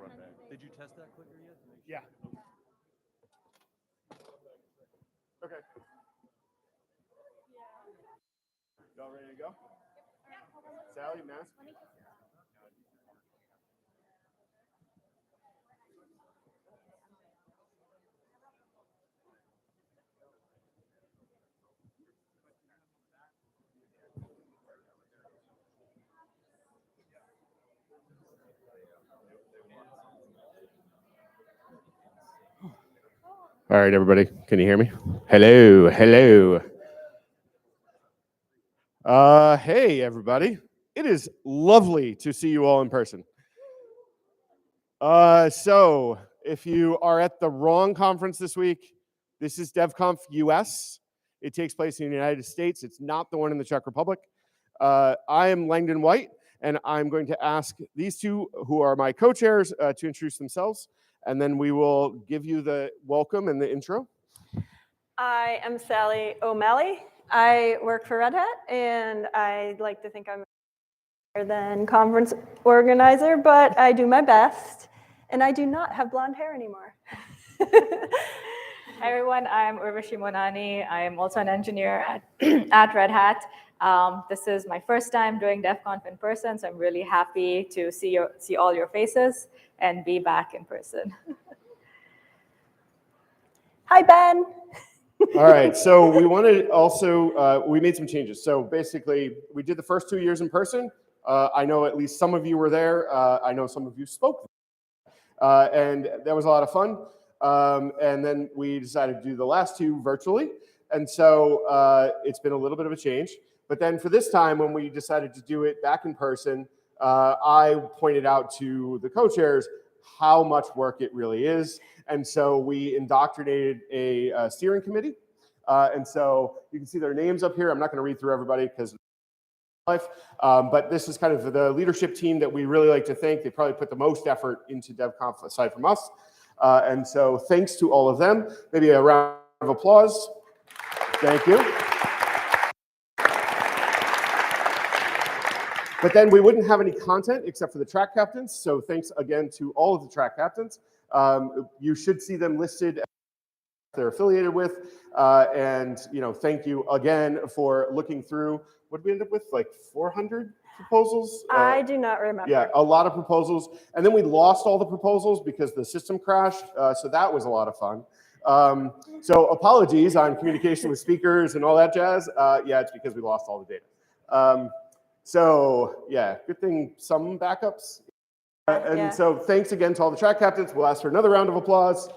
run back. Did you test that clicker yet? Yeah. Okay. Y'all ready to go? Sally, mask? All right, everybody. Can you hear me? Hello, hello. Hey, everybody. It is lovely to see you all in person. So if you are at the wrong conference this week, this is DevConf US. It takes place in the United States. It's not the one in the Czech Republic. I am Langdon White, and I'm going to ask these two, who are my co-chairs, to introduce themselves, and then we will give you the welcome and the intro. I am Sally O'Malley. I work for Red Hat, and I like to think I'm better than conference organizer, but I do my best, and I do not have blonde hair anymore. Hi everyone, I'm Urvashi Monani. I am also an engineer at Red Hat. This is my first time doing DevConf in person, so I'm really happy to see all your faces and be back in person. Hi, Ben. All right, so we wanted also, we made some changes. So basically, we did the first 2 years in person. I know at least some of you were there. I know some of you spoke. And that was a lot of fun. And then we decided to do the last two virtually. And so it's been a little bit of a change. But then for this time, when we decided to do it back in person, I pointed out to the co-chairs how much work it really is. And so we indoctrinated a steering committee. And so you can see their names up here. I'm not going to read through everybody because life, but this is kind of the leadership team that we really like to thank. They probably put the most effort into DevConf aside from us. And so thanks to all of them. Maybe a round of applause. Thank you. But then we wouldn't have any content except for the track captains. So thanks again to all of the track captains. You should see them listed they're affiliated with. And thank you again for looking through. What did we end up with? Like 400 proposals? I do not remember. Yeah, a lot of proposals. And then we lost all the proposals because the system crashed. So that was a lot of fun. So apologies on communication with speakers and all that jazz. Yeah, it's because we lost all the data. So yeah, good thing some backups. And so thanks again to all the track captains. We'll ask for another round of applause.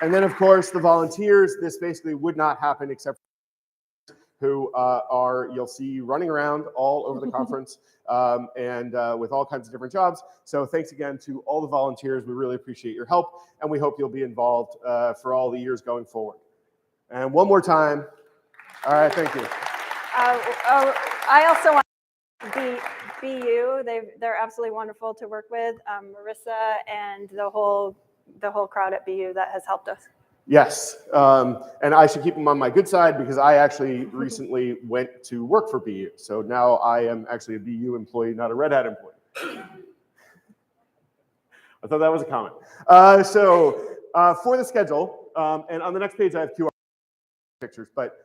And then, of course, the volunteers. This basically would not happen except for who you'll see running around all over the conference and with all kinds of different jobs. So thanks again to all the volunteers. We really appreciate your help, and we hope you'll be involved for all the years going forward. And one more time. All right, thank you. I also want to BU. They're absolutely wonderful to work with. Marissa and the whole crowd at BU that has helped us. Yes, and I should keep them on my good side because I actually recently went to work for BU. So now I am actually a BU employee, not a Red Hat employee. I thought that was a comment. For the schedule, and on the next page I have QR pictures, but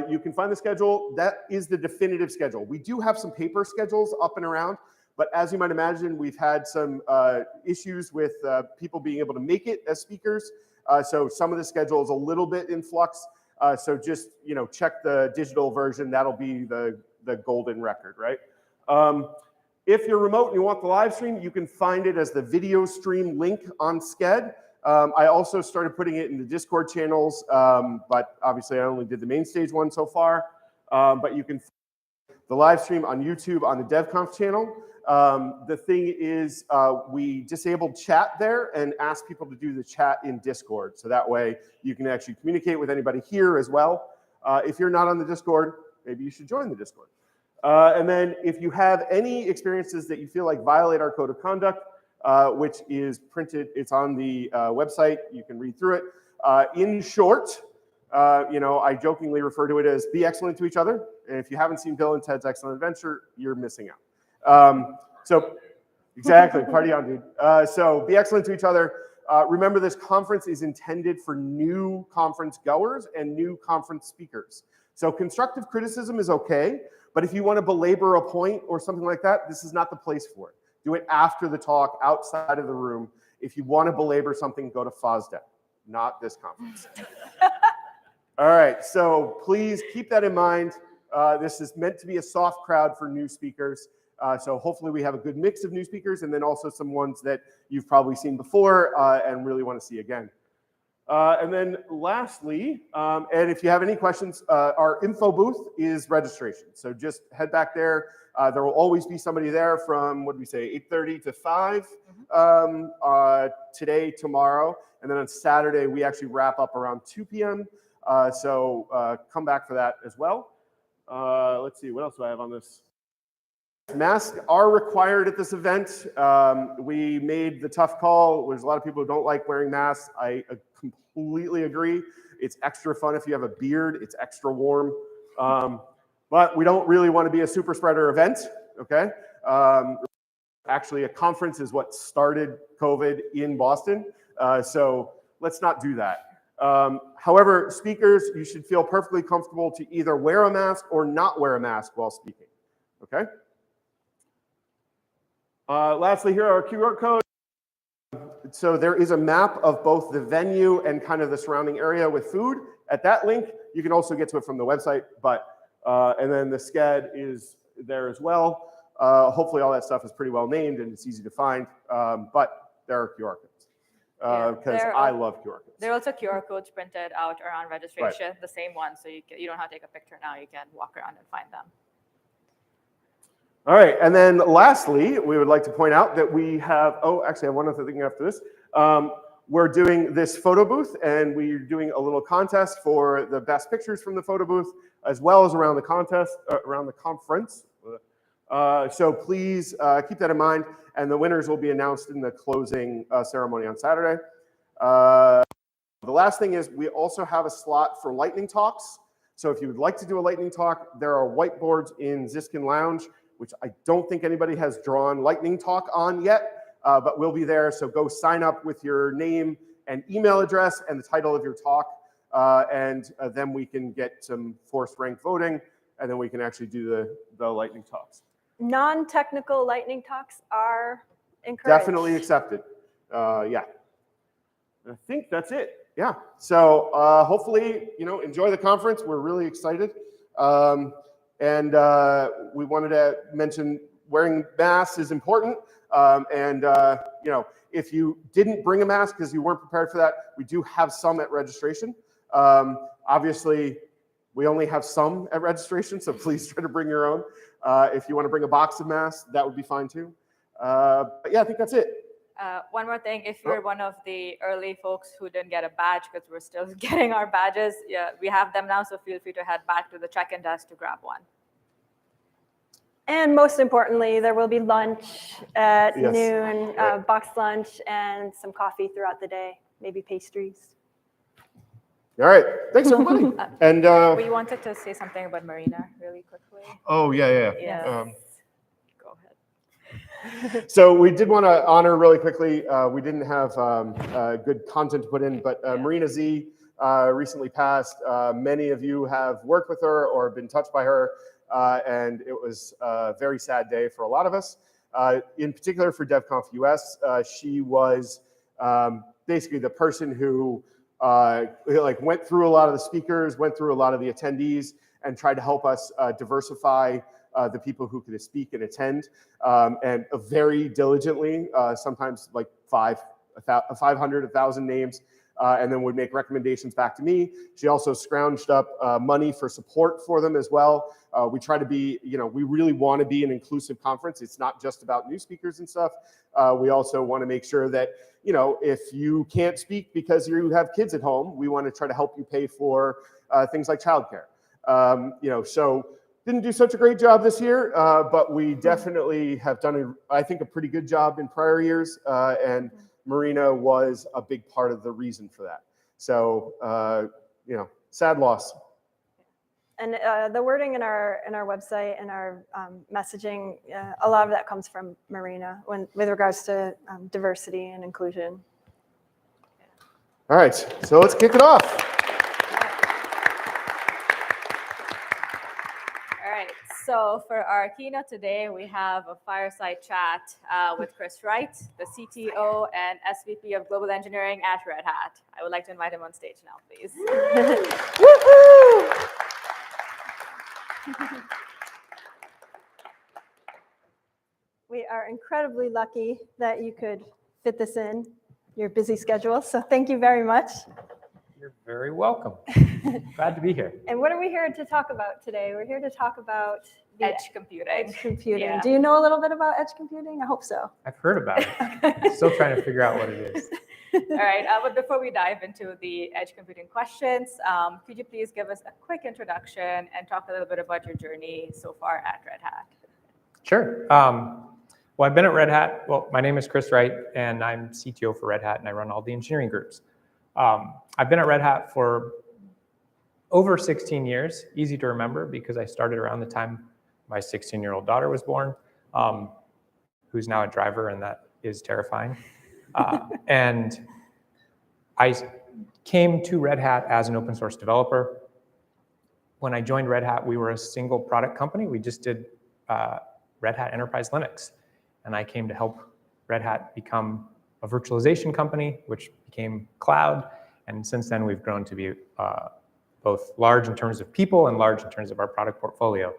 you can find the schedule. That is the definitive schedule. We do have some paper schedules up and around, but as you might imagine, we've had some issues with people being able to make it as speakers. So some of the schedule is a little bit in flux. So just check the digital version. That'll be the golden record, right? If you're remote and you want the live stream, you can find it as the video stream link on Sched. I also started putting it in the Discord channels, but obviously I only did the main stage one so far. But you can find the live stream on YouTube on the DevConf channel. The thing is, we disabled chat there and asked people to do the chat in Discord. So that way you can actually communicate with anybody here as well. If you're not on the Discord, maybe you should join the Discord. And then if you have any experiences that you feel like violate our code of conduct, which is printed, it's on the website, you can read through it. In short, I jokingly refer to it as be excellent to each other. And if you haven't seen Bill and Ted's Excellent Adventure, you're missing out. So exactly, party on, dude. So be excellent to each other. Remember, this conference is intended for new conference goers and new conference speakers. So constructive criticism is okay, but if you want to belabor a point or something like that, this is not the place for it. Do it after the talk, outside of the room. If you want to belabor something, go to FOSDEM, not this conference. All right, so please keep that in mind. This is meant to be a soft crowd for new speakers. So hopefully we have a good mix of new speakers and then also some ones that you've probably seen before and really want to see again. And then lastly, and if you have any questions, our info booth is registration. So just head back there. There will always be somebody there from, what did we say, 8:30 to 5 today, tomorrow. And then on Saturday, we actually wrap up around 2 p.m. So come back for that as well. Let's see, what else do I have on this? Masks are required at this event. We made the tough call. There's a lot of people who don't like wearing masks. I completely agree. It's extra fun if you have a beard. It's extra warm. But we don't really want to be a super spreader event, okay? Actually, a conference is what started COVID in Boston. So let's not do that. However, speakers, you should feel perfectly comfortable to either wear a mask or not wear a mask while speaking, okay? Lastly, here are our QR codes. So there is a map of both the venue and kind of the surrounding area with food. At that link, you can also get to it from the website, but and then the SCAD is there as well. Hopefully all that stuff is pretty well named and it's easy to find, but there are QR codes because I love QR codes. There are also QR codes printed out around registration, the same one, so you don't have to take a picture now, you can walk around and find them. All right, and then lastly, we would like to point out that we have, oh, actually I have one other thing after this. We're doing this photo booth and we're doing a little contest for the best pictures from the photo booth, as well as around the contest, around the conference. So please keep that in mind, and the winners will be announced in the closing ceremony on Saturday. The last thing is we also have a slot for lightning talks. So if you would like to do a lightning talk, there are whiteboards in Ziskin Lounge, which I don't think anybody has drawn lightning talk on yet, but we'll be there. So go sign up with your name and email address and the title of your talk, and then we can get some forced rank voting, and then we can actually do the lightning talks. Non-technical lightning talks are encouraged. Definitely accepted. Yeah. I think that's it. Yeah. So hopefully, enjoy the conference. We're really excited. And we wanted to mention wearing masks is important. If you didn't bring a mask because you weren't prepared for that, we do have some at registration. Obviously, we only have some at registration, so please try to bring your own. If you want to bring a box of masks, that would be fine too. But yeah, I think that's it. One more thing, if you're one of the early folks who didn't get a badge, because we're still getting our badges, yeah, we have them now, so feel free to head back to the check-in desk to grab one. And most importantly, there will be lunch at Yes. noon, boxed lunch, and some coffee throughout the day, maybe pastries. All right. Thanks, everybody. And we wanted to say something about Marina really quickly. oh, yeah. Yes. Go ahead. So we did want to honor really quickly. We didn't have good content to put in, but Marina Z recently passed. Many of you have worked with her or been touched by her, and it was a very sad day for a lot of us. In particular for DevConf US, she was basically the person who went through a lot of the speakers, went through a lot of the attendees, and tried to help us diversify the people who could speak and attend, and very diligently, sometimes like 500, 1,000 names, and then would make recommendations back to me. She also scrounged up money for support for them as well. We try to be, we really want to be an inclusive conference. It's not just about new speakers and stuff. We also want to make sure that, if you can't speak because you have kids at home, we want to try to help you pay for things like childcare. So didn't do such a great job this year, but we definitely have done, I think, a pretty good job in prior years, and Marina was a big part of the reason for that. So, sad loss. And the wording in our website and our messaging, a lot of that comes from Marina with regards to diversity and inclusion. All right, so let's kick it off. All right, so for our keynote today, we have a fireside chat with Chris Wright, the CTO and SVP of Global Engineering at Red Hat. I would like to invite him on stage now, please. Woohoo! We are incredibly lucky that you could fit this in your busy schedule, so thank you very much. You're very welcome. Glad to be here. And what are we here to talk about today? We're here to talk about the Edge computing. edge computing. Yeah. Do you know a little bit about edge computing? I hope so. I've heard about it. Still trying to figure out what it is. All right, but before we dive into the edge computing questions, could you please give us a quick introduction and talk a little bit about your journey so far at Red Hat? Sure. Well, I've been at Red Hat. Well, my name is Chris Wright, and I'm CTO for Red Hat, and I run all the engineering groups. I've been at Red Hat for over 16 years. Easy to remember because I started around the time my 16-year-old daughter was born, who's now a driver, and that is terrifying. And I came to Red Hat as an open source developer. When I joined Red Hat, we were a single product company. We just did Red Hat Enterprise Linux. And I came to help Red Hat become a virtualization company, which became cloud. And since then, we've grown to be both large in terms of people and large in terms of our product portfolio.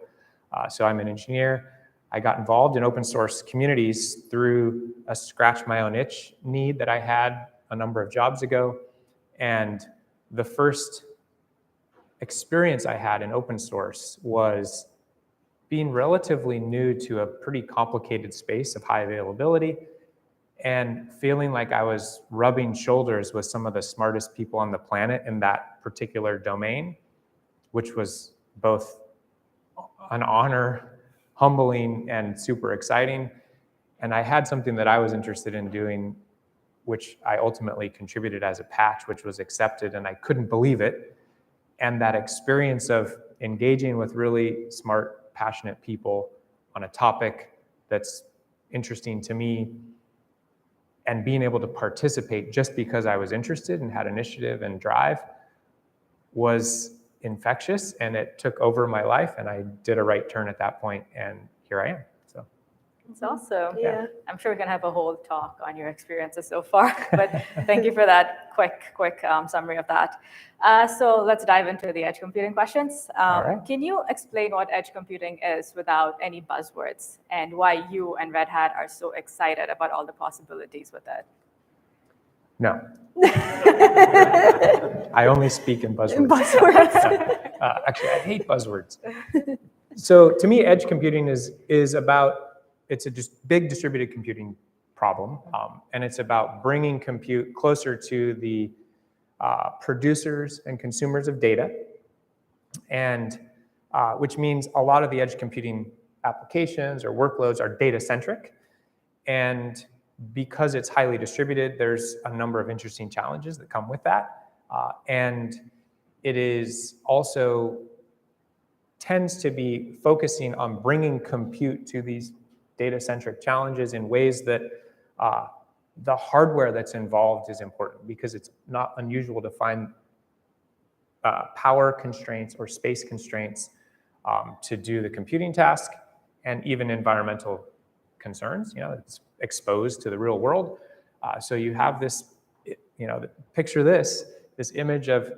So I'm an engineer. I got involved in open source communities through a scratch my own itch need that I had a number of jobs ago. And the first experience I had in open source was being relatively new to a pretty complicated space of high availability and feeling like I was rubbing shoulders with some of the smartest people on the planet in that particular domain, which was both an honor, humbling, and super exciting. And I had something that I was interested in doing, which I ultimately contributed as a patch, which was accepted, and I couldn't believe it. And that experience of engaging with really smart, passionate people on a topic that's interesting to me and being able to participate just because I was interested and had initiative and drive was infectious, and it took over my life, and I did a right turn at that point, and here I am. So It's awesome. Yeah. I'm sure we can have a whole talk on your experiences so far, but thank you for that quick summary of that. So let's dive into the edge computing questions. All right. Can you explain what edge computing is without any buzzwords and why you and Red Hat are so excited about all the possibilities with it? no. I only speak in buzzwords. Actually, I hate buzzwords. So to me, edge computing is about, it's a just big distributed computing problem, and it's about bringing compute closer to the producers and consumers of data, and which means a lot of the edge computing applications or workloads are data-centric, and because it's highly distributed, there's a number of interesting challenges that come with that, and it is also tends to be focusing on bringing compute to these data-centric challenges in ways that the hardware that's involved is important, because it's not unusual to find power constraints or space constraints to do the computing task, and even environmental concerns. It's exposed to the real world. So you have this, picture this image of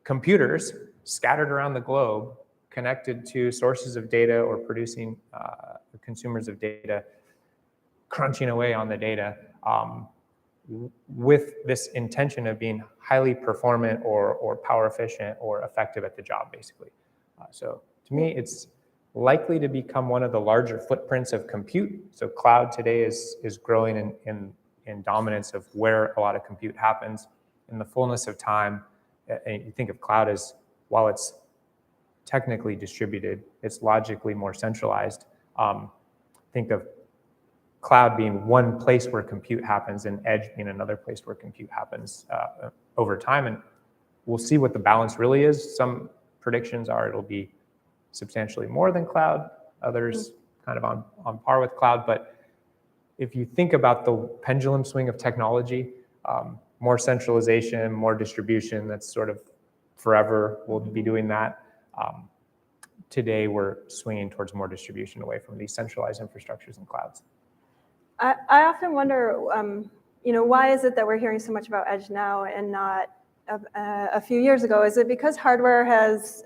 computers scattered around the globe, connected to sources of data or producing consumers of data, crunching away on the data with this intention of being highly performant or power efficient or effective at the job, basically. So to me, it's likely to become one of the larger footprints of compute. So cloud today is growing in dominance of where a lot of compute happens. In the fullness of time, and you think of cloud as, while it's technically distributed, it's logically more centralized. Think of cloud being one place where compute happens and edge being another place where compute happens over time. And we'll see what the balance really is. Some predictions are it'll be substantially more than cloud, others kind of on par with cloud. But if you think about the pendulum swing of technology, more centralization, more distribution, that's sort of forever, we'll be doing that. Today, we're swinging towards more distribution away from these centralized infrastructures and clouds. I often wonder, why is it that we're hearing so much about edge now and not a few years ago? Is it because hardware has,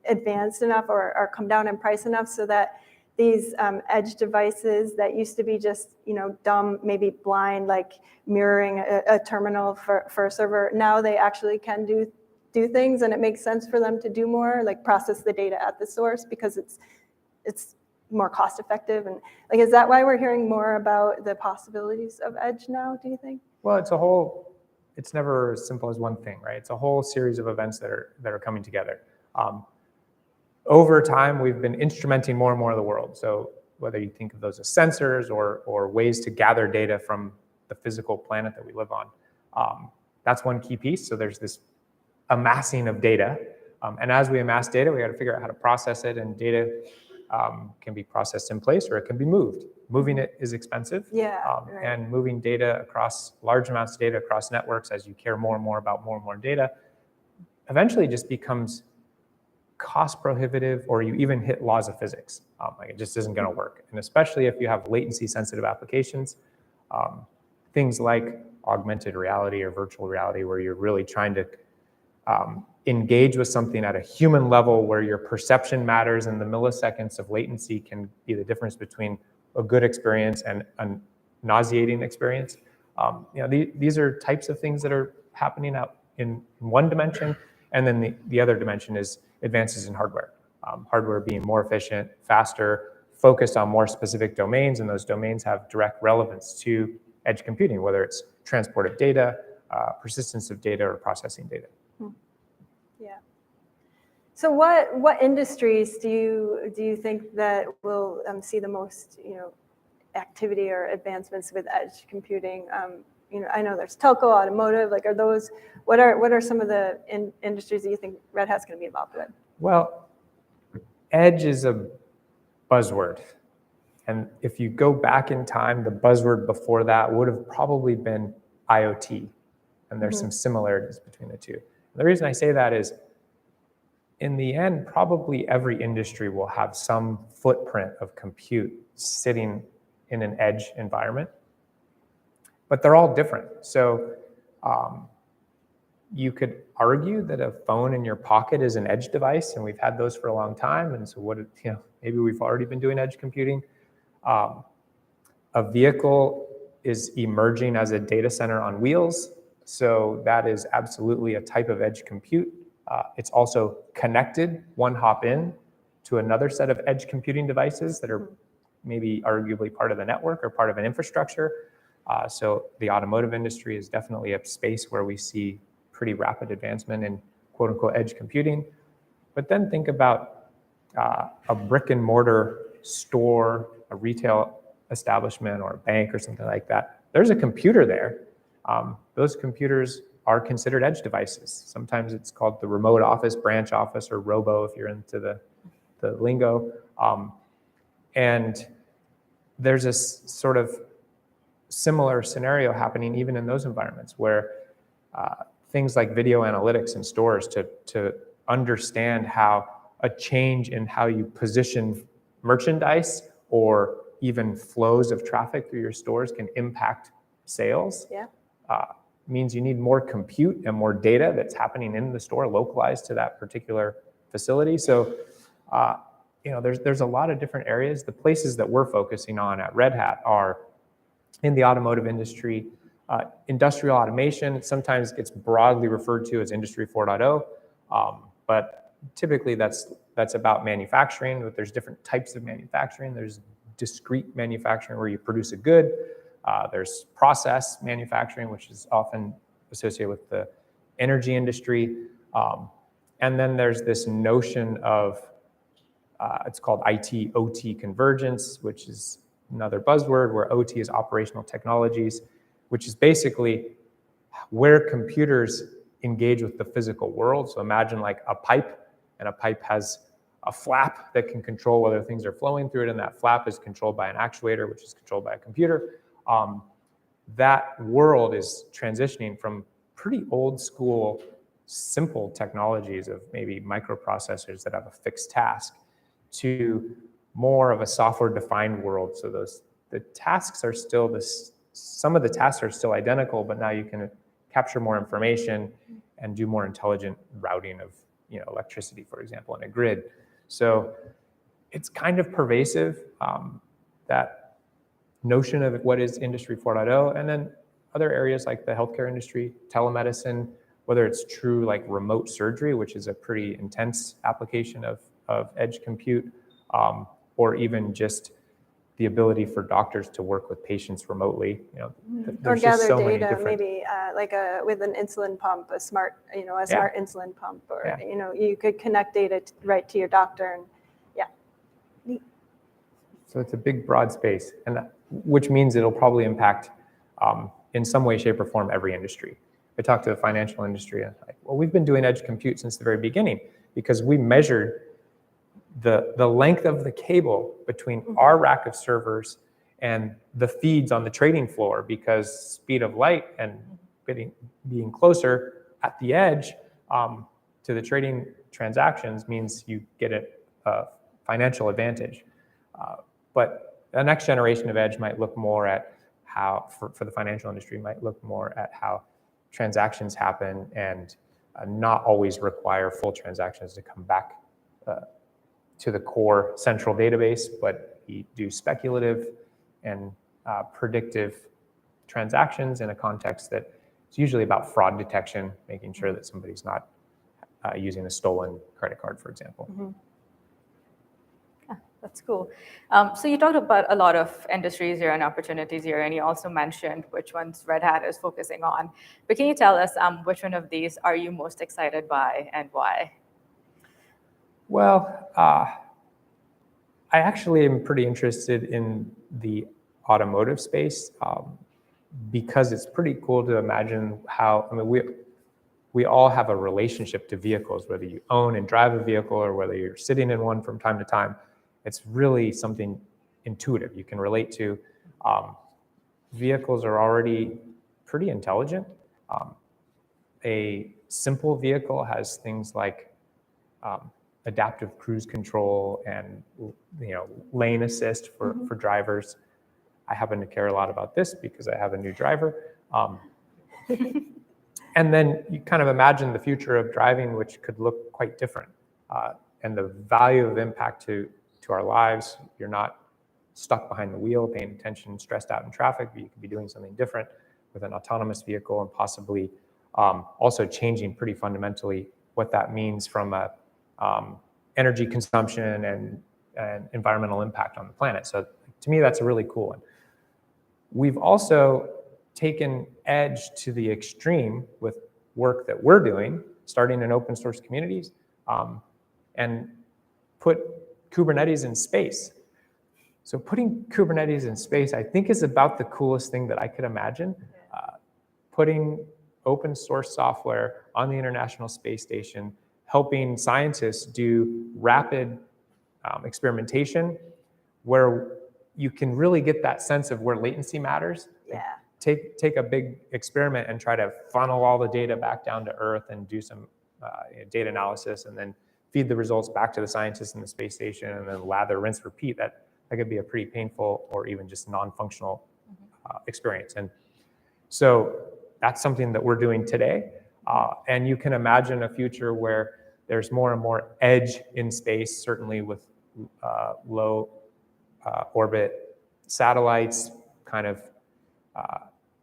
advanced enough or come down in price enough so that these edge devices that used to be just, dumb, maybe blind, like mirroring a terminal for a server, now they actually can do things, and it makes sense for them to do more, like process the data at the source because it's more cost effective? And like, is that why we're hearing more about the possibilities of edge now, do you think? Well, it's never as simple as one thing, right? It's a whole series of events that are coming together. Over time, we've been instrumenting more and more of the world. So whether you think of those as sensors or ways to gather data from the physical planet that we live on, that's one key piece. So there's this amassing of data. And as we amass data, we got to figure out how to process it, and data can be processed in place or it can be moved. Moving it is expensive. Yeah, right. And moving data across large amounts of data across networks, as you care more and more about more and more data, eventually just becomes cost prohibitive, or you even hit laws of physics. Like, it just isn't going to work. And especially if you have latency sensitive applications, things like augmented reality or virtual reality, where you're really trying to engage with something at a human level, where your perception matters and the milliseconds of latency can be the difference between a good experience and a nauseating experience. These are types of things that are happening out in one dimension, and then the other dimension is advances in hardware. Hardware being more efficient, faster, focused on more specific domains, and those domains have direct relevance to edge computing, whether it's transport of data, persistence of data, or processing data. Yeah. So what industries do you think that will see the most activity or advancements with edge computing? I know there's telco, automotive. Like, what are some of the industries that you think Red Hat's going to be involved with? Well, edge is a buzzword, and if you go back in time, the buzzword before that would have probably been IoT, and there's some similarities between the two. And the reason I say that is, in the end, probably every industry will have some footprint of compute sitting in an edge environment, but they're all different. So you could argue that a phone in your pocket is an edge device, and we've had those for a long time. And so maybe we've already been doing edge computing. A vehicle is emerging as a data center on wheels. So that is absolutely a type of edge compute. It's also connected, one hop in, to another set of edge computing devices that are maybe arguably part of the network or part of an infrastructure. So the automotive industry is definitely a space where we see pretty rapid advancement in quote unquote edge computing. But then think about a brick and mortar store, a retail establishment, or a bank or something like that. There's a computer there. Those computers are considered edge devices. Sometimes it's called the remote office, branch office, or robo if you're into the lingo. And there's a sort of similar scenario happening even in those environments, where things like video analytics in stores to understand how a change in how you position merchandise or even flows of traffic through your stores can impact sales. Yeah. Means you need more compute and more data that's happening in the store localized to that particular facility. So there's a lot of different areas. The places that we're focusing on at Red Hat are in the automotive industry, industrial automation. Sometimes gets broadly referred to as Industry 4.0, but typically that's about manufacturing. But there's different types of manufacturing. There's discrete manufacturing where you produce a good. There's process manufacturing, which is often associated with the energy industry. And then there's this notion of, it's called IT-OT convergence, which is another buzzword, where OT is operational technologies, which is basically where computers engage with the physical world. So imagine like a pipe, and a pipe has a flap that can control whether things are flowing through it, and that flap is controlled by an actuator, which is controlled by a computer. That world is transitioning from pretty old school, simple technologies of maybe microprocessors that have a fixed task to more of a software-defined world. So the tasks are still some of the tasks are still identical, but now you can capture more information and do more intelligent routing of electricity, for example, in a grid. So it's kind of pervasive, that notion of what is Industry 4.0, and then other areas like the healthcare industry, telemedicine, whether it's true like remote surgery, which is a pretty intense application of edge compute, or even just the ability for doctors to work with patients remotely. Or there's just gather so many data, different. maybe with an insulin pump, a smart insulin pump, or you could connect data right to your doctor, and So it's a big, broad space, and which means it'll probably impact, in some way, shape, or form, every industry. I talked to the financial industry, and we've been doing edge compute since the very beginning because we measured the length of the cable between our rack of servers and the feeds on the trading floor, because speed of light and being closer at the edge to the trading transactions means you get a financial advantage. But the next generation of edge might look more at how, for the financial industry, might look more at how transactions happen and not always require full transactions to come back to the core central database, but we do speculative and predictive transactions in a context that is usually about fraud detection, making sure that somebody's not using a stolen credit card, for example. That's cool. So you talked about a lot of industries here and opportunities here, and you also mentioned which ones Red Hat is focusing on. But can you tell us which one of these are you most excited by and why? Well, I actually am pretty interested in the automotive space because it's pretty cool to imagine how, we all have a relationship to vehicles, whether you own and drive a vehicle or whether you're sitting in one from time to time. It's really something intuitive you can relate to. Vehicles are already pretty intelligent. A simple vehicle has things like adaptive cruise control and lane assist for drivers. I happen to care a lot about this because I have a new driver. And then you kind of imagine the future of driving, which could look quite different. And the value of impact to our lives. You're not stuck behind the wheel, paying attention, stressed out in traffic, but you could be doing something different with an autonomous vehicle, and possibly also changing pretty fundamentally what that means from a energy consumption and environmental impact on the planet. So to me, that's a really cool one. We've also taken edge to the extreme with work that we're doing, starting in open source communities, and put Kubernetes in space. So putting Kubernetes in space, I think, is about the coolest thing that I could imagine. Putting open source software on the International Space Station, helping scientists do rapid experimentation where you can really get that sense of where latency matters. Yeah. Take a big experiment and try to funnel all the data back down to Earth and do some data analysis, and then feed the results back to the scientists in the space station, and then lather, rinse, repeat. That could be a pretty painful or even just non-functional experience. And so that's something that we're doing today. And you can imagine a future where there's more and more edge in space, certainly with low orbit satellites, kind of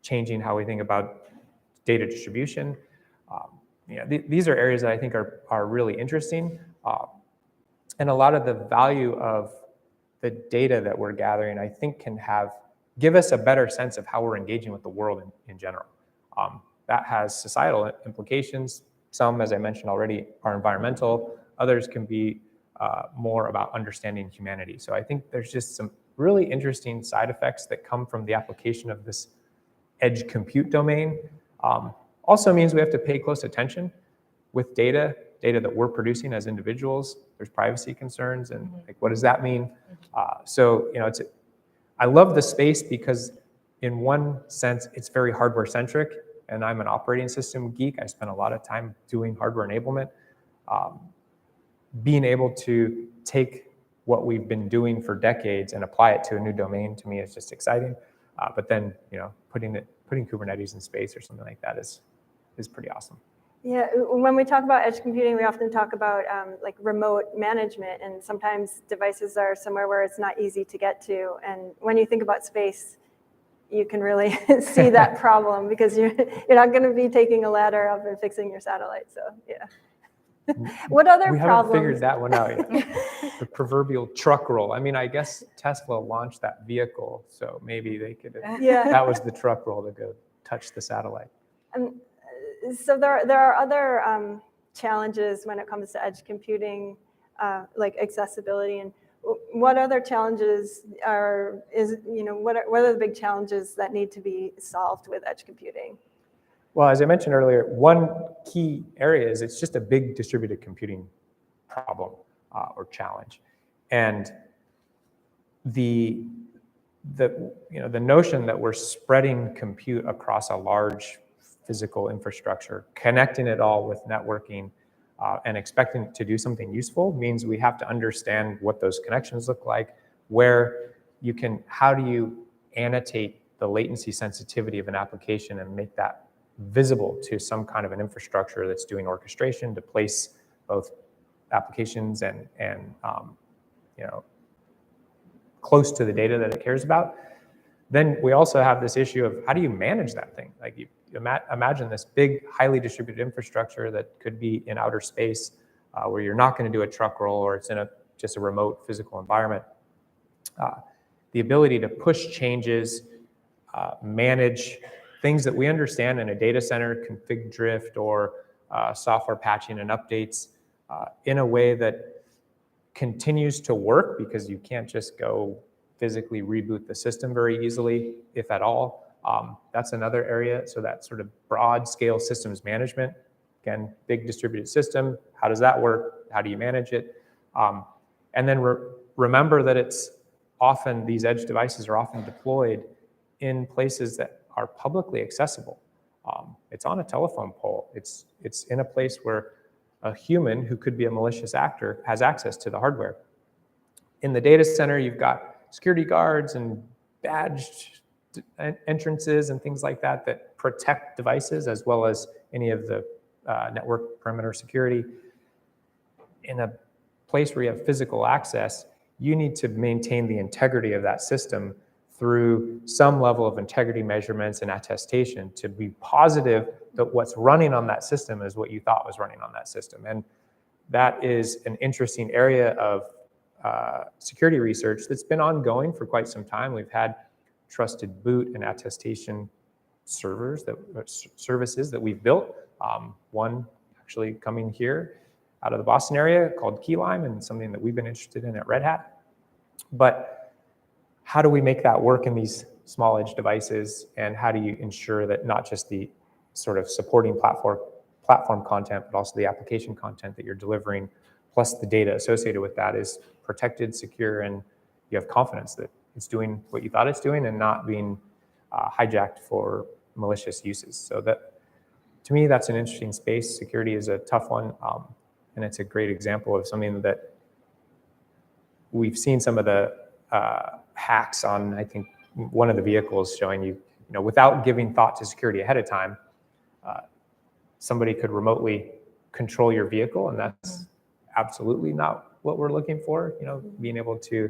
changing how we think about data distribution. These are areas that I think are really interesting. And a lot of the value of the data that we're gathering, I think, can give us a better sense of how we're engaging with the world in general. That has societal implications. Some, as I mentioned already, are environmental. Others can be more about understanding humanity. So I think there's just some really interesting side effects that come from the application of this edge compute domain. Also means we have to pay close attention with data that we're producing as individuals. there's privacy concerns, and like, what does that mean? So, I love the space because in one sense, it's very hardware centric, and I'm an operating system geek. I spend a lot of time doing hardware enablement. Being able to take what we've been doing for decades and apply it to a new domain, to me, is just exciting. But then, putting Kubernetes in space or something like that is pretty awesome. Yeah, when we talk about edge computing, we often talk about like remote management, and sometimes devices are somewhere where it's not easy to get to. And when you think about space, you can really see that problem, because you're not going to be taking a ladder up and fixing your satellite. So yeah. What other we problems? haven't figured that one out yet. The proverbial truck roll. I mean, I guess Tesla launched that vehicle, so maybe they could. Yeah. That was the truck roll to go touch the satellite. So there are other challenges when it comes to edge computing, like accessibility. And what other challenges what are the big challenges that need to be solved with edge computing? Well, as I mentioned earlier, one key area is it's just a big distributed computing problem or challenge, and the notion that we're spreading compute across a large physical infrastructure, connecting it all with networking, and expecting it to do something useful means we have to understand what those connections look like, how do you annotate the latency sensitivity of an application and make that visible to some kind of an infrastructure that's doing orchestration to place both applications and close to the data that it cares about. Then we also have this issue of how do you manage that thing? Like, you imagine this big, highly distributed infrastructure that could be in outer space, where you're not going to do a truck roll, or it's in just a remote physical environment. The ability to push changes, manage things that we understand in a data center, config drift, or software patching and updates in a way that continues to work, because you can't just go physically reboot the system very easily, if at all. That's another area. So that sort of broad scale systems management, again, big distributed system, how does that work? How do you manage it? And then remember that these edge devices are often deployed in places that are publicly accessible. It's on a telephone pole. It's in a place where a human who could be a malicious actor has access to the hardware. In the data center, you've got security guards and badged entrances and things like that protect devices, as well as any of the network perimeter security. In a place where you have physical access, you need to maintain the integrity of that system through some level of integrity measurements and attestation to be positive that what's running on that system is what you thought was running on that system. And that is an interesting area of security research that's been ongoing for quite some time. We've had trusted boot and attestation services that we've built. One actually coming here out of the Boston area called Keylime, and something that we've been interested in at Red Hat. But how do we make that work in these small edge devices, and how do you ensure that not just the sort of supporting platform content, but also the application content that you're delivering, plus the data associated with that, is protected, secure, and you have confidence that it's doing what you thought it's doing and not being hijacked for malicious uses. So that, to me, that's an interesting space. Security is a tough one, and it's a great example of something that we've seen some of the hacks on, I think, one of the vehicles showing you, without giving thought to security ahead of time, somebody could remotely control your vehicle, and that's absolutely not what we're looking for. Being able to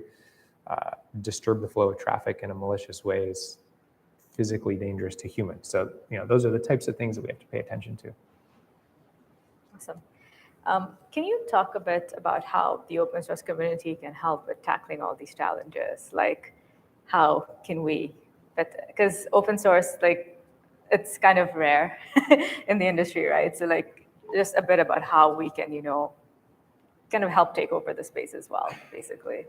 disturb the flow of traffic in a malicious way is physically dangerous to humans. So, those are the types of things that we have to pay attention to. Awesome. Can you talk a bit about how the open source community can help with tackling all these challenges? Like, how can we, because open source, it's kind of rare in the industry, right? So just a bit about how we can, kind of help take over the space as well, basically.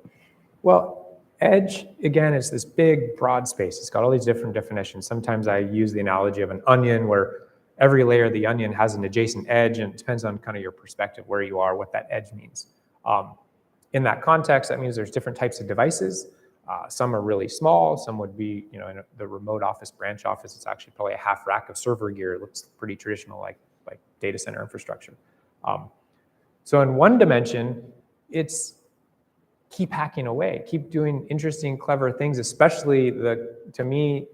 Well, edge, again, is this big, broad space. It's got all these different definitions. Sometimes I use the analogy of an onion, where every layer of the onion has an adjacent edge, and it depends on kind of your perspective, where you are, what that edge means. In that context, that means there's different types of devices. Some are really small. Some would be, in the remote office, branch office, it's actually probably a half rack of server gear. It looks pretty traditional, like data center infrastructure. So in one dimension, it's keep hacking away, keep doing interesting, clever things, especially to me,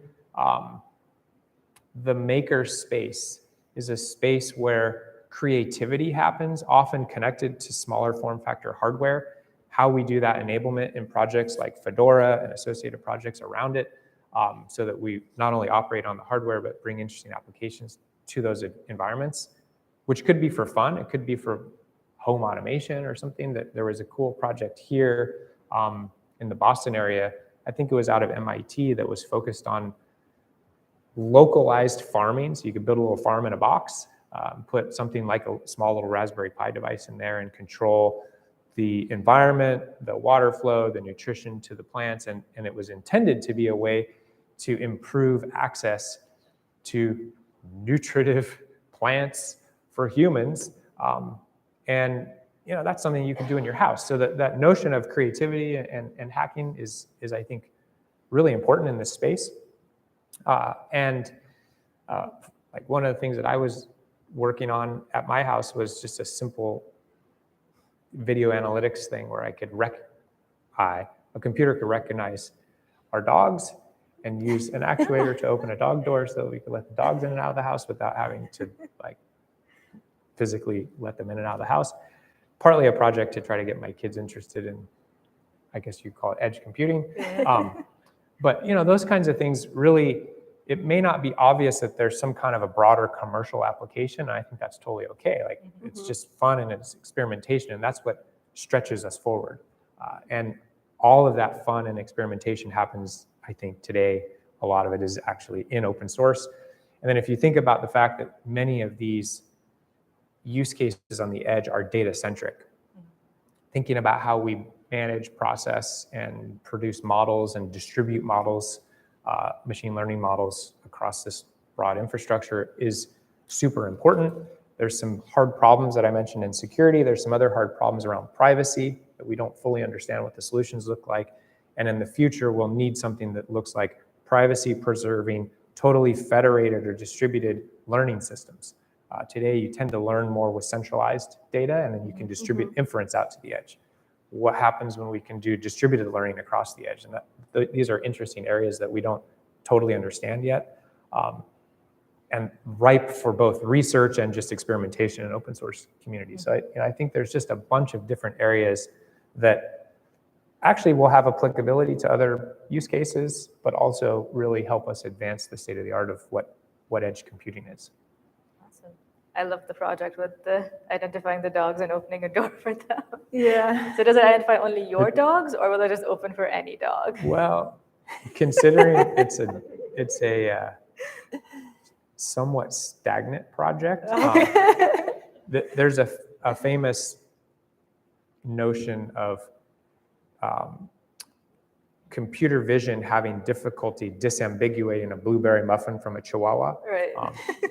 the maker space is a space where creativity happens, often connected to smaller form factor hardware. How we do that enablement in projects like Fedora and associated projects around it, so that we not only operate on the hardware, but bring interesting applications to those environments, which could be for fun. It could be for home automation or something. That there was a cool project here in the Boston area. I think it was out of MIT that was focused on localized farming. So you could build a little farm in a box, put something like a small little Raspberry Pi device in there and control the environment, the water flow, the nutrition to the plants. And it was intended to be a way to improve access to nutritive plants for humans. And that's something you can do in your house. So that notion of creativity and hacking is I think, really important in this space. Like one of the things that I was working on at my house was just a simple video analytics thing where a computer could recognize our dogs and use an actuator to open a dog door so that we could let the dogs in and out of the house without having to physically let them in and out of the house. Partly a project to try to get my kids interested in, I guess you'd call it edge computing. But those kinds of things really, it may not be obvious that there's some kind of a broader commercial application. And I think that's totally okay. It's just fun and it's experimentation, and that's what stretches us forward. And all of that fun and experimentation happens, I think today, a lot of it is actually in open source. And then if you think about the fact that many of these use cases on the edge are data centric, thinking about how we manage, process, and produce models and distribute models, machine learning models across this broad infrastructure is super important. There's some hard problems that I mentioned in security. There's some other hard problems around privacy that we don't fully understand what the solutions look like. And in the future, we'll need something that looks like privacy preserving, totally federated or distributed learning systems. Today, you tend to learn more with centralized data, and then you can distribute inference out to the edge. What happens when we can do distributed learning across the edge? And these are interesting areas that we don't totally understand yet, and ripe for both research and just experimentation in open source community. So I think there's just a bunch of different areas that actually will have applicability to other use cases, but also really help us advance the state of the art of what edge computing is. Awesome. I love the project with the identifying the dogs and opening a door for them. Yeah. So does it identify only your dogs, or will it just open for any dog? Well, considering it's a somewhat stagnant project, there's a famous notion of computer vision having difficulty disambiguating a blueberry muffin from a chihuahua. Right.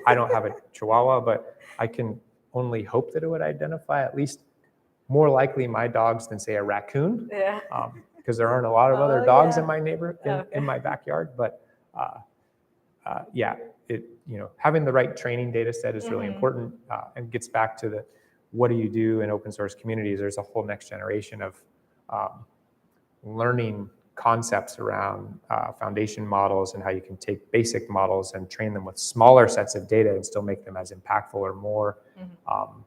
I don't have a chihuahua, but I can only hope that it would identify at least more likely my dogs than, say, a raccoon. Yeah. Because there aren't a lot of other dogs yeah. in my in my backyard. But yeah, having the right training data set is really important, and gets back to what do you do in open source communities? There's a whole next generation of learning concepts around foundation models and how you can take basic models and train them with smaller sets of data and still make them as impactful or more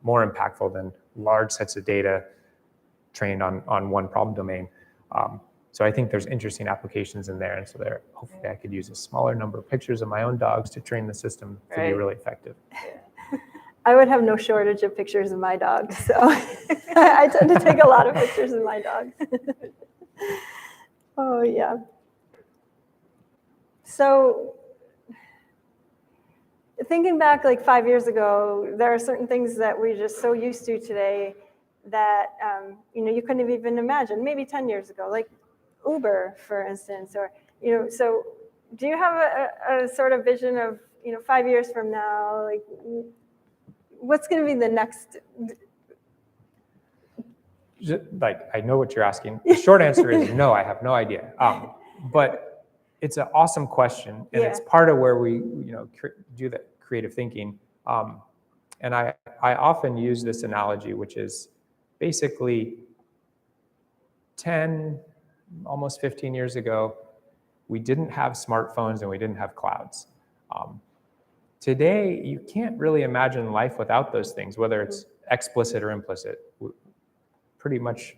impactful than large sets of data trained on one problem domain. So I think there's interesting applications in there, and so hopefully I could use a smaller number of pictures of my own dogs to train the system to be really effective. I would have no shortage of pictures of my dogs, so I tend to take a lot of pictures of my dogs. Oh, yeah. So thinking back 5 years ago, there are certain things that we're just so used to today that you couldn't have even imagined maybe 10 years ago, like Uber, for instance, or so do you have a sort of vision of 5 years from now, what's going to be the next like, I know what you're asking. The short answer is no, I have no idea. But it's an awesome question, and it's part of where we, do that creative thinking. And I often use this analogy, which is basically 10, almost 15 years ago, we didn't have smartphones and we didn't have clouds. Today, you can't really imagine life without those things, whether it's explicit or implicit. Pretty much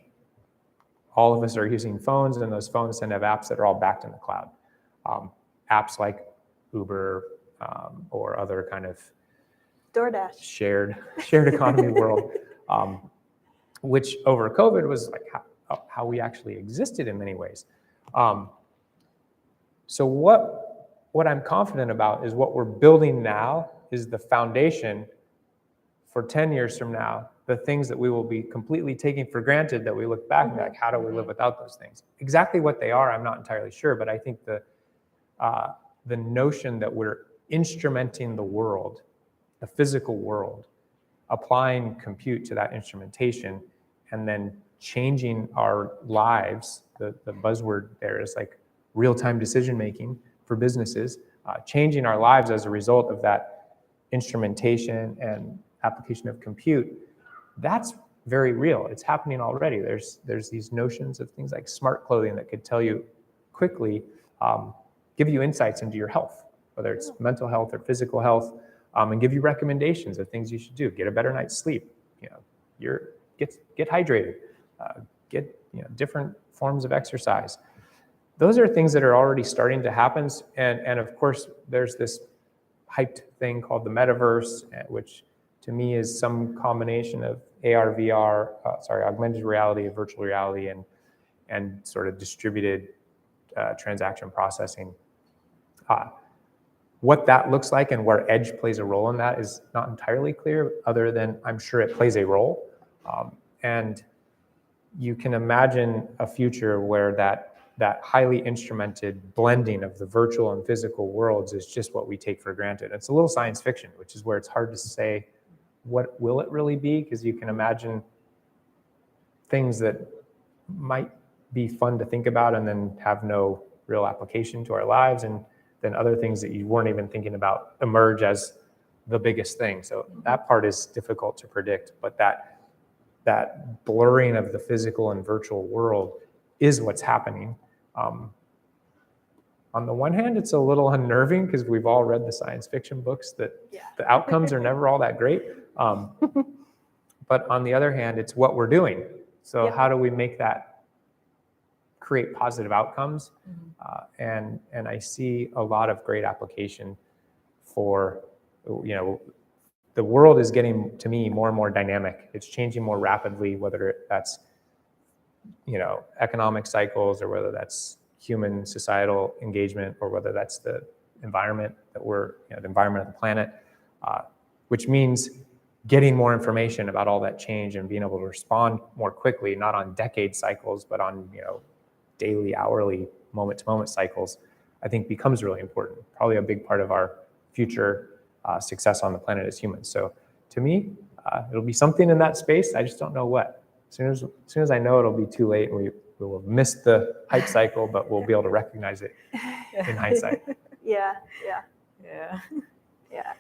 all of us are using phones, and those phones tend to have apps that are all backed in the cloud. Apps like Uber or other kind of DoorDash. shared economy world, which over COVID was like how we actually existed in many ways. So what I'm confident about is what we're building now is the foundation for 10 years from now, the things that we will be completely taking for granted that we look back and be like, how do we live without those things? Exactly what they are, I'm not entirely sure, but I think the notion that we're instrumenting the world, the physical world, applying compute to that instrumentation, and then changing our lives, the buzzword there is like real-time decision-making for businesses, changing our lives as a result of that instrumentation and application of compute, that's very real. It's happening already. There's these notions of things like smart clothing that could tell you quickly, give you insights into your health, whether it's mental health or physical health, and give you recommendations of things you should do. Get a better night's sleep. Get hydrated. Get different forms of exercise. Those are things that are already starting to happen. And of course, there's this hyped thing called the metaverse, which to me is some combination of AR, VR, augmented reality, virtual reality, and sort of distributed transaction processing. What that looks like and where edge plays a role in that is not entirely clear, other than I'm sure it plays a role. And you can imagine a future where that highly instrumented blending of the virtual and physical worlds is just what we take for granted. It's a little science fiction, which is where it's hard to say what will it really be, because you can imagine things that might be fun to think about and then have no real application to our lives, and then other things that you weren't even thinking about emerge as the biggest thing. So that part is difficult to predict, but that blurring of the physical and virtual world is what's happening. On the one hand, it's a little unnerving because we've all read the science fiction books that the outcomes are never all that great. But on the other hand, it's what we're doing. So how do we make that create positive outcomes? And I see a lot of great application for, the world is getting, to me, more and more dynamic. It's changing more rapidly, whether that's economic cycles, or whether that's human societal engagement, or whether that's the environment that the environment of the planet, which means getting more information about all that change and being able to respond more quickly, not on decade cycles, but on daily, hourly, moment-to-moment cycles, I think becomes really important. Probably a big part of our future success on the planet as humans. So to me, it'll be something in that space. I just don't know what. As soon as I know, it'll be too late, and we will have missed the hype cycle, but we'll be able to recognize it in hindsight. Yeah.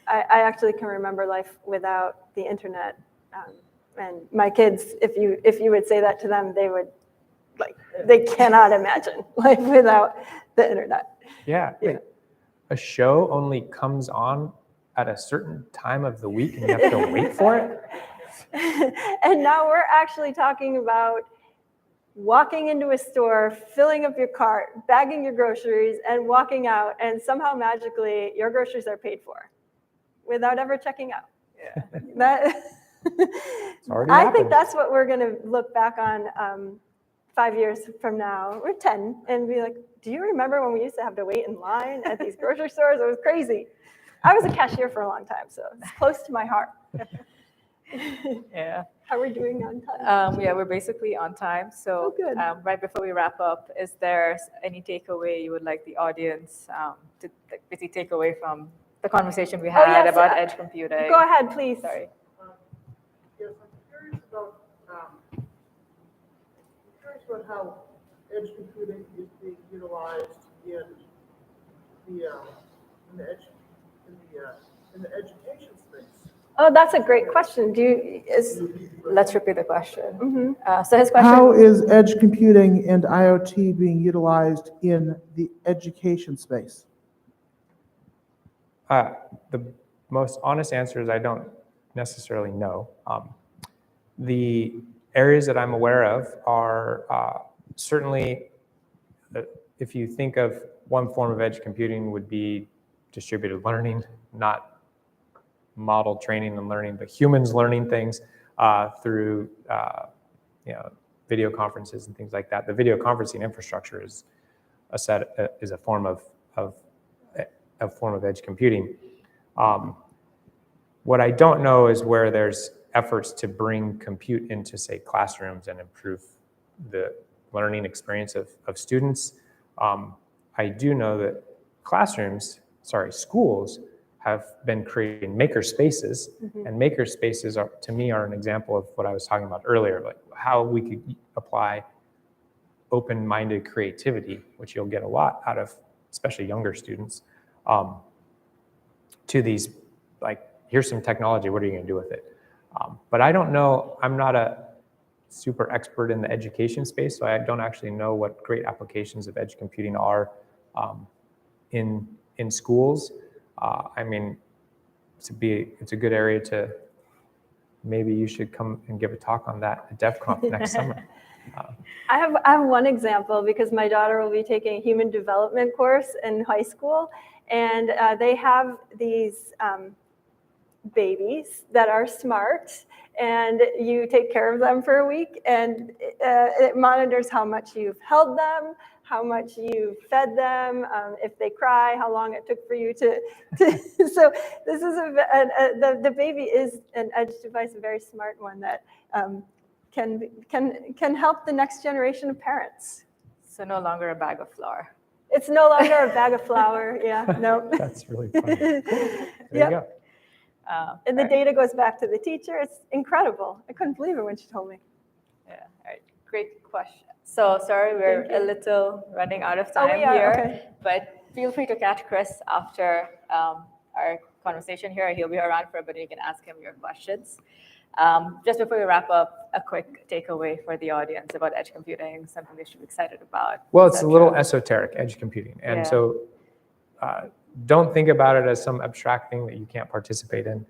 I actually can remember life without the internet, and my kids, if you would say that to them, they would they cannot imagine life without the internet. Yeah. A show only comes on at a certain time of the week, and you have to wait for it. And now we're actually talking about walking into a store, filling up your cart, bagging your groceries, and walking out, and somehow magically your groceries are paid for without ever checking out. I think that's what we're going to look back on 5 years from now, or 10, and be like, do you remember when we used to have to wait in line at these grocery stores? It was crazy. I was a cashier for a long time, so it's close to my heart. Yeah. How are we doing on time? We're basically on time. So good. Right before we wrap up, is there any takeaway you would like the audience to basically take away from the conversation we had about edge computing? Go ahead, please. Sorry. Yes, I'm curious about about how edge computing is being utilized in the education space? Oh, that's a great question. Let's repeat the question. Mhm. So his question. How is edge computing and IoT being utilized in the education space? The most honest answer is I don't necessarily know. The areas that I'm aware of are certainly, if you think of one form of edge computing would be distributed learning, not model training and learning, but humans learning things through video conferences and things like that. The video conferencing infrastructure is a form of edge computing. What I don't know is where there's efforts to bring compute into, say, classrooms and improve the learning experience of students. I do know that schools have been creating maker spaces, and maker spaces to me are an example of what I was talking about earlier, like how we could apply open-minded creativity, which you'll get a lot out of, especially younger students, to these, like, here's some technology, what are you going to do with it? But I don't know, I'm not a super expert in the education space, so I don't actually know what great applications of edge computing are in schools. I mean, it's a good area to, maybe you should come and give a talk on that at DevConf next summer. I have one example because my daughter will be taking a human development course in high school, and they have these babies that are smart, and you take care of them for a week, and it monitors how much you've held them, how much you fed them, if they cry, how long it took for you to so this is the baby is an edge device, a very smart one that can help the next generation of parents. So no longer a bag of flour. It's no longer a bag of flour. Yeah, no. That's really funny. There you go. And the data goes back to the teacher. It's incredible. I couldn't believe it when she told me. Yeah, all right, great question. So sorry, we're a little running out of time we are, here, okay. but feel free to catch Chris after our conversation here. He'll be around for a bit and you can ask him your questions. Just before we wrap up, a quick takeaway for the audience about edge computing, something they should be excited about. Well, it's a little esoteric, edge computing. And Yeah. so don't think about it as some abstract thing that you can't participate in.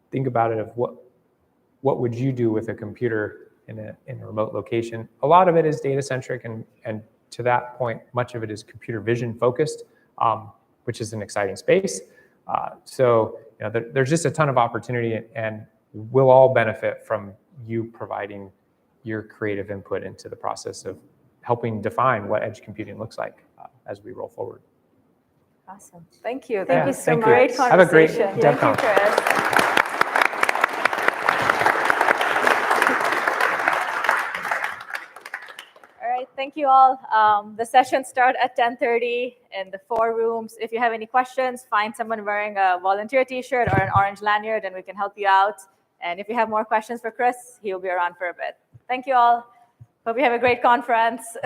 Think about it of what would you do with a computer in a remote location. A lot of it is data centric, and to that point, much of it is computer vision focused, which is an exciting space. So there's just a ton of opportunity, and we'll all benefit from you providing your creative input into the process of helping define what edge computing looks like as we roll forward. Awesome. Thank you. Thank you so thank much. you. Great Have a great conversation. Thank you, DevConf. Chris. All right, thank you all. The sessions start at 10:30 in the 4 rooms. If you have any questions, find someone wearing a volunteer t-shirt or an orange lanyard and we can help you out. And if you have more questions for Chris, he'll be around for a bit. Thank you all. Hope you have a great conference.